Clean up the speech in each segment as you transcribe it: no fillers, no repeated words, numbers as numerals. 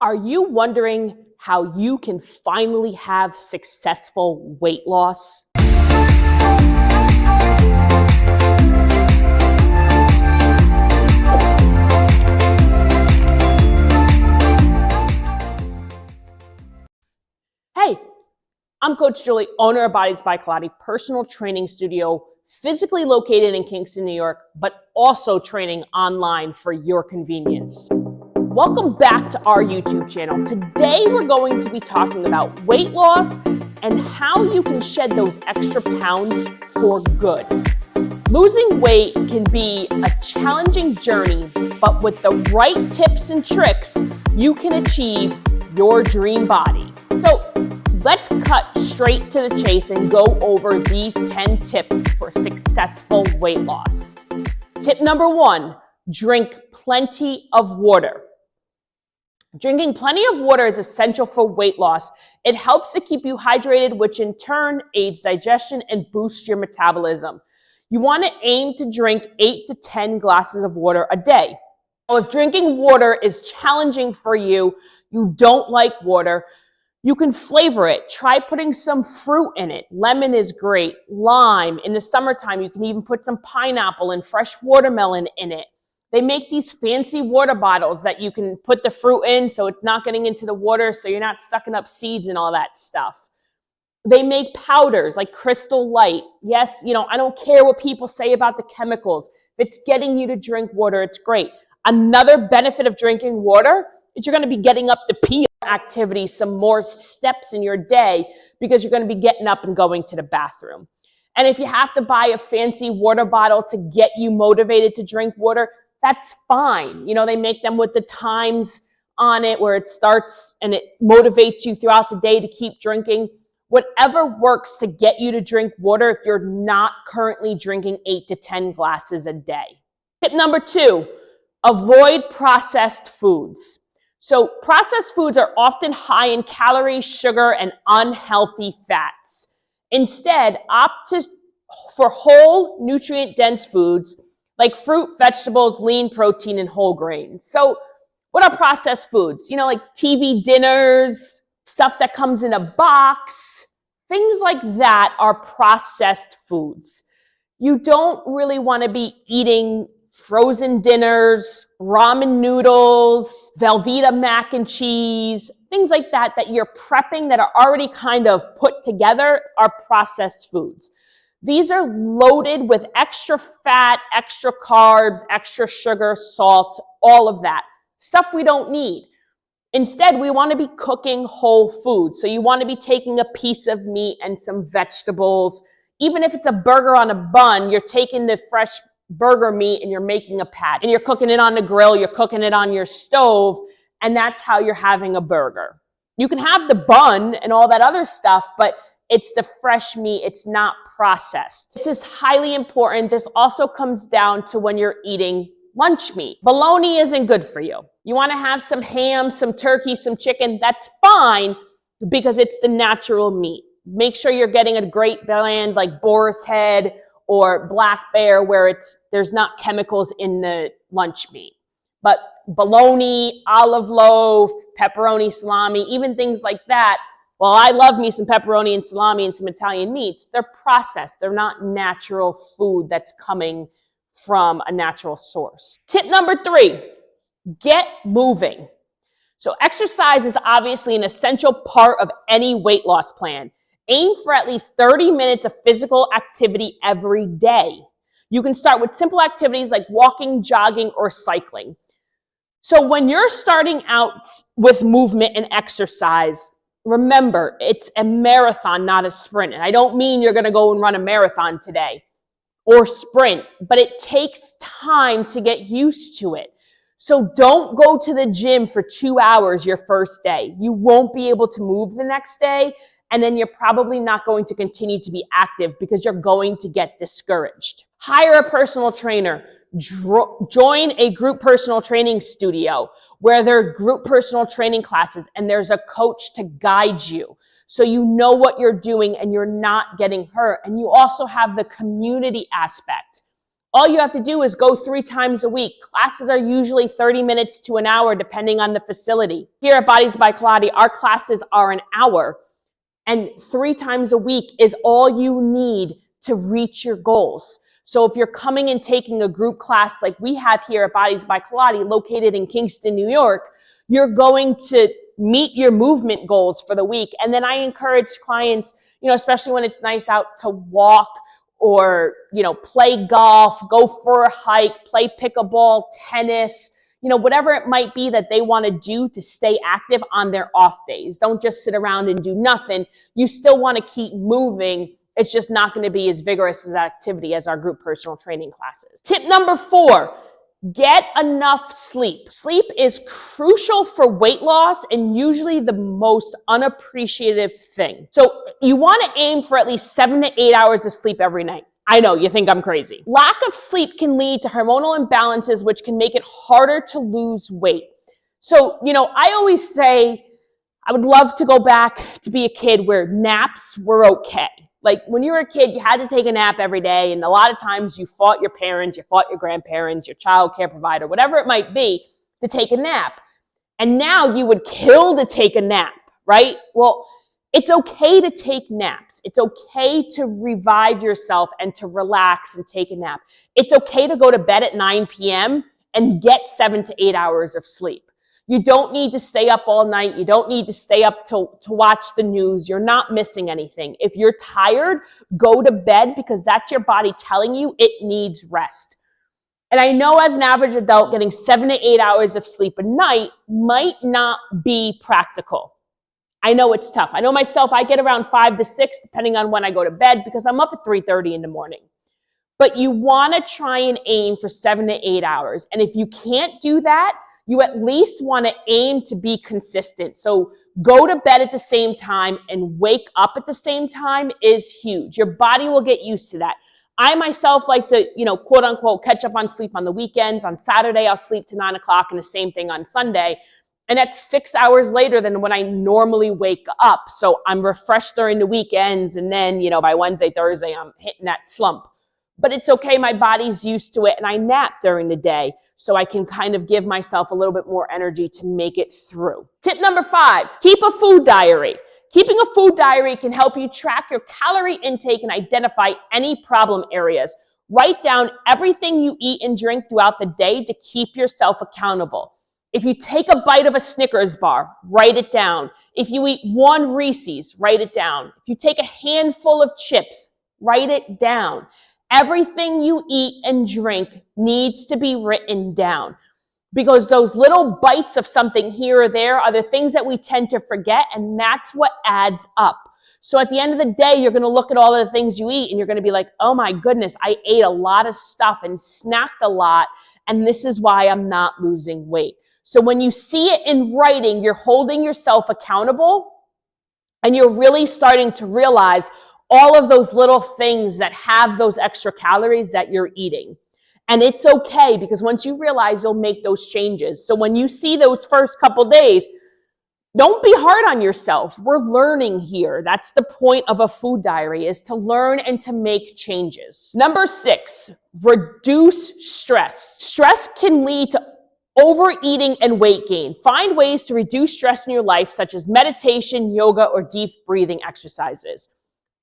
Are you wondering how you can finally have successful weight loss? Hey, I'm Coach Julie, owner of Bodies by Colotti, personal training studio, physically located in Kingston, New York, but also training online for your convenience. Welcome back to our YouTube channel. Today we're going to be talking about weight loss and how you can shed those extra pounds for good. Losing weight can be a challenging journey, but with the right tips and tricks, you can achieve your dream body. So let's cut straight to the chase and go over these 10 tips for successful weight loss. Tip number 1, drink plenty of water. Drinking plenty of water is essential for weight loss. It helps to keep you hydrated, which in turn aids digestion and boosts your metabolism. You want to aim to drink 8 to 10 glasses of water a day. So if drinking water is challenging for you, you don't like water, you can flavor it. Try putting some fruit in it. Lemon is great. Lime. In the summertime, you can even put some pineapple and fresh watermelon in it. They make these fancy water bottles that you can put the fruit in so it's not getting into the water, so you're not sucking up seeds and all that stuff. They make powders like Crystal Light. Yes, I don't care what people say about the chemicals. If it's getting you to drink water, it's great. Another benefit of drinking water is you're going to be getting up to pee activity, some more steps in your day, because you're going to be getting up and going to the bathroom. And if you have to buy a fancy water bottle to get you motivated to drink water, that's fine. They make them with the times on it where it starts and it motivates you throughout the day to keep drinking. Whatever works to get you to drink water if you're not currently drinking 8 to 10 glasses a day. Tip number 2, avoid processed foods. So processed foods are often high in calories, sugar, and unhealthy fats. Instead, opt for whole, nutrient-dense foods like fruit, vegetables, lean protein, and whole grains. So what are processed foods? Like TV dinners, stuff that comes in a box, things like that are processed foods. You don't really want to be eating frozen dinners, ramen noodles, Velveeta mac and cheese, things like that you're prepping that are already kind of put together are processed foods. These are loaded with extra fat, extra carbs, extra sugar, salt, all of that. Stuff we don't need. Instead, we want to be cooking whole food. So you want to be taking a piece of meat and some vegetables. Even if it's a burger on a bun, you're taking the fresh burger meat and you're making a patty. And you're cooking it on the grill, you're cooking it on your stove, and that's how you're having a burger. You can have the bun and all that other stuff, but it's the fresh meat, it's not processed. This is highly important. This also comes down to when you're eating lunch meat. Bologna isn't good for you. You want to have some ham, some turkey, some chicken, that's fine because it's the natural meat. Make sure you're getting a great brand like Boar's Head or Black Bear where there's not chemicals in the lunch meat. But bologna, olive loaf, pepperoni, salami, even things like that, well, I love me some pepperoni and salami and some Italian meats. They're processed. They're not natural food that's coming from a natural source. Tip number 3, get moving. So exercise is obviously an essential part of any weight loss plan. Aim for at least 30 minutes of physical activity every day. You can start with simple activities like walking, jogging, or cycling. So when you're starting out with movement and exercise, remember, it's a marathon, not a sprint. And I don't mean you're going to go and run a marathon today or sprint, but it takes time to get used to it. So don't go to the gym for 2 hours your first day. You won't be able to move the next day, and then you're probably not going to continue to be active because you're going to get discouraged. Hire a personal trainer. Join a group personal training studio where there are group personal training classes and there's a coach to guide you so you know what you're doing and you're not getting hurt. And you also have the community aspect. All you have to do is go 3 times a week. Classes are usually 30 minutes to an hour, depending on the facility. Here at Bodies by Colotti, our classes are an hour, and 3 times a week is all you need to reach your goals. So if you're coming and taking a group class like we have here at Bodies by Colotti, located in Kingston, New York, you're going to meet your movement goals for the week. And then I encourage clients, especially when it's nice out, to walk or, play golf, go for a hike, play pickleball, tennis, whatever it might be that they want to do to stay active on their off days. Don't just sit around and do nothing. You still want to keep moving. It's just not going to be as vigorous as activity as our group personal training classes. Tip number 4, get enough sleep. Sleep is crucial for weight loss and usually the most unappreciative thing. So you want to aim for at least 7 to 8 hours of sleep every night. I know, you think I'm crazy. Lack of sleep can lead to hormonal imbalances, which can make it harder to lose weight. So, I always say I would love to go back to be a kid where naps were okay. Like when you were a kid, you had to take a nap every day, and a lot of times you fought your parents, you fought your grandparents, your child care provider, whatever it might be, to take a nap. And now you would kill to take a nap, right? Well, it's okay to take naps. It's okay to revive yourself and to relax and take a nap. It's okay to go to bed at 9 p.m. and get 7 to 8 hours of sleep. You don't need to stay up all night. You don't need to stay up to watch the news. You're not missing anything. If you're tired, go to bed, because that's your body telling you it needs rest. And I know as an average adult, getting 7 to 8 hours of sleep a night might not be practical. I know it's tough. I know myself, I get around 5 to 6, depending on when I go to bed, because I'm up at 3:30 in the morning. But you want to try and aim for 7 to 8 hours. And if you can't do that, you at least want to aim to be consistent. So go to bed at the same time and wake up at the same time is huge. Your body will get used to that. I myself like to, quote unquote, catch up on sleep on the weekends. On Saturday, I'll sleep to 9 o'clock, and the same thing on Sunday. And that's 6 hours later than when I normally wake up. So I'm refreshed during the weekends. And then, by Wednesday, Thursday, I'm hitting that slump. But it's okay, my body's used to it, and I nap during the day so I can kind of give myself a little bit more energy to make it through. Tip number 5, keep a food diary. Keeping a food diary can help you track your calorie intake and identify any problem areas. Write down everything you eat and drink throughout the day to keep yourself accountable. If you take a bite of a Snickers bar, write it down. If you eat 1 Reese's, write it down. If you take a handful of chips, write it down. Everything you eat and drink needs to be written down, because those little bites of something here or there are the things that we tend to forget, and that's what adds up. So at the end of the day, you're going to look at all of the things you eat and you're going to be like, oh my goodness, I ate a lot of stuff and snacked a lot, and this is why I'm not losing weight. So when you see it in writing, you're holding yourself accountable, and you're really starting to realize all of those little things that have those extra calories that you're eating. And it's okay, because once you realize, you'll make those changes. So when you see those first couple days, don't be hard on yourself. We're learning here. That's the point of a food diary, is to learn and to make changes. Number 6, reduce stress. Stress can lead to overeating and weight gain. Find ways to reduce stress in your life, such as meditation, yoga, or deep breathing exercises.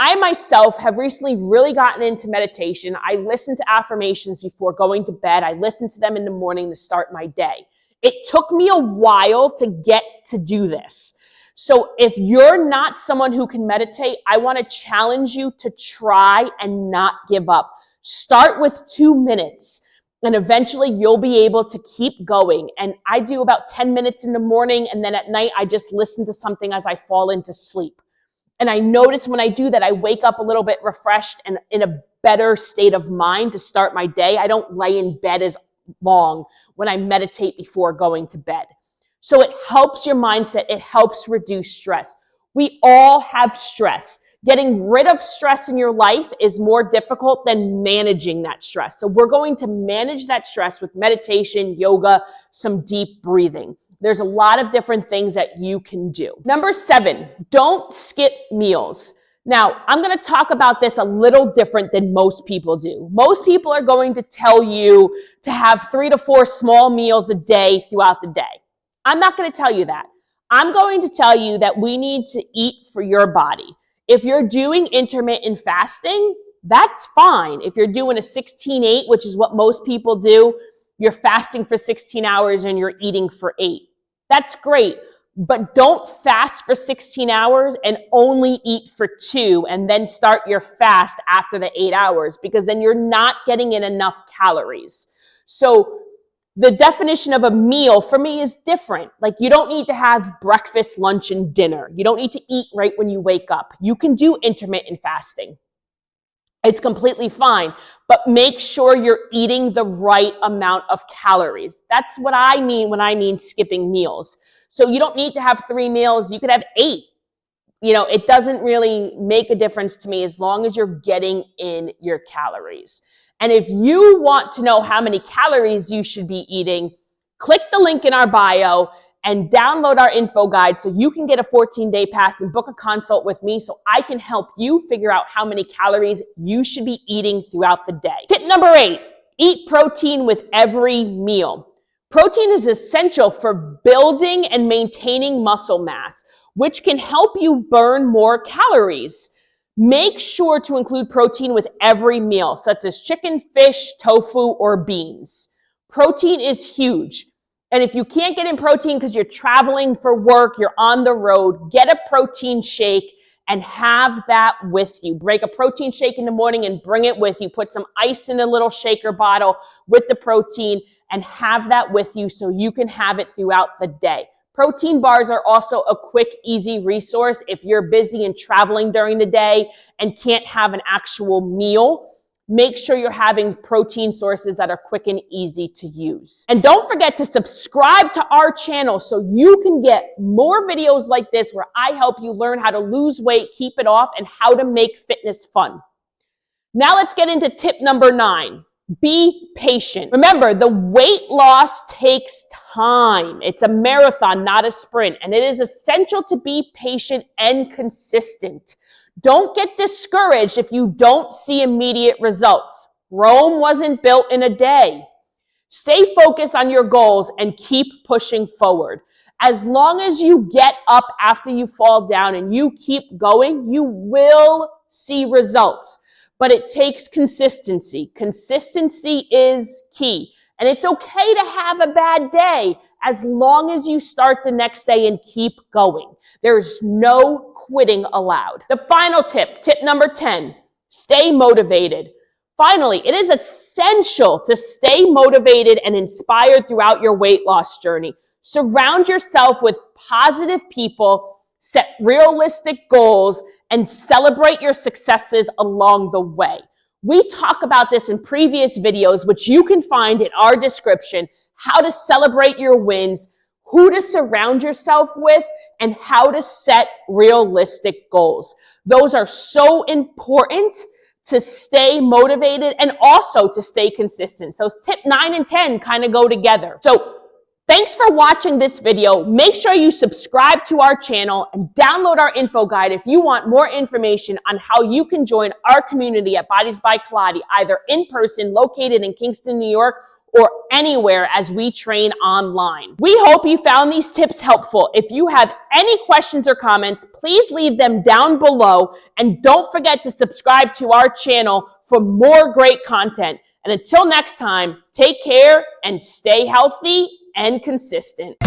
I myself have recently really gotten into meditation. I listen to affirmations before going to bed. I listen to them in the morning to start my day. It took me a while to get to do this. So if you're not someone who can meditate, I want to challenge you to try and not give up. Start with 2 minutes, and eventually you'll be able to keep going. And I do about 10 minutes in the morning, and then at night I just listen to something as I fall into sleep. And I notice when I do that, I wake up a little bit refreshed and in a better state of mind to start my day. I don't lay in bed as long when I meditate before going to bed. So it helps your mindset. It helps reduce stress. We all have stress. Getting rid of stress in your life is more difficult than managing that stress. So we're going to manage that stress with meditation, yoga, some deep breathing. There's a lot of different things that you can do. Number 7, don't skip meals. Now, I'm going to talk about this a little different than most people do. Most people are going to tell you to have 3 to 4 small meals a day throughout the day. I'm not going to tell you that. I'm going to tell you that we need to eat for your body. If you're doing intermittent fasting, that's fine. If you're doing a 16-8, which is what most people do, you're fasting for 16 hours and you're eating for 8. That's great. But don't fast for 16 hours and only eat for 2 and then start your fast after the 8 hours, because then you're not getting in enough calories. So the definition of a meal for me is different. Like, you don't need to have breakfast, lunch, and dinner. You don't need to eat right when you wake up. You can do intermittent fasting. It's completely fine, but make sure you're eating the right amount of calories. That's what I mean when I mean skipping meals. So you don't need to have 3 meals. You could have 8. It doesn't really make a difference to me as long as you're getting in your calories. And if you want to know how many calories you should be eating, click the link in our bio and download our info guide so you can get a 14-day pass and book a consult with me so I can help you figure out how many calories you should be eating throughout the day. Tip number 8, eat protein with every meal. Protein is essential for building and maintaining muscle mass, which can help you burn more calories. Make sure to include protein with every meal, such as chicken, fish, tofu, or beans. Protein is huge. And if you can't get in protein because you're traveling for work, you're on the road, get a protein shake and have that with you. Break a protein shake in the morning and bring it with you. Put some ice in a little shaker bottle with the protein and have that with you so you can have it throughout the day. Protein bars are also a quick, easy resource if you're busy and traveling during the day and can't have an actual meal. Make sure you're having protein sources that are quick and easy to use. And don't forget to subscribe to our channel so you can get more videos like this where I help you learn how to lose weight, keep it off, and how to make fitness fun. Now let's get into tip number 9. Be patient. Remember, the weight loss takes time. It's a marathon, not a sprint, and it is essential to be patient and consistent. Don't get discouraged if you don't see immediate results. Rome wasn't built in a day. Stay focused on your goals and keep pushing forward. As long as you get up after you fall down and you keep going, you will see results. But it takes consistency. Consistency is key. And it's okay to have a bad day as long as you start the next day and keep going. There's no quitting allowed. The final tip, tip number 10, stay motivated. Finally, it is essential to stay motivated and inspired throughout your weight loss journey. Surround yourself with positive people, set realistic goals, and celebrate your successes along the way. We talk about this in previous videos, which you can find in our description, how to celebrate your wins, who to surround yourself with, and how to set realistic goals. Those are so important to stay motivated and also to stay consistent. So tip 9 and 10 kind of go together. So thanks for watching this video. Make sure you subscribe to our channel and download our info guide if you want more information on how you can join our community at Bodies by Colotti, either in person, located in Kingston, New York, or anywhere as we train online. We hope you found these tips helpful. If you have any questions or comments, please leave them down below. And don't forget to subscribe to our channel for more great content. And until next time, take care and stay healthy and consistent.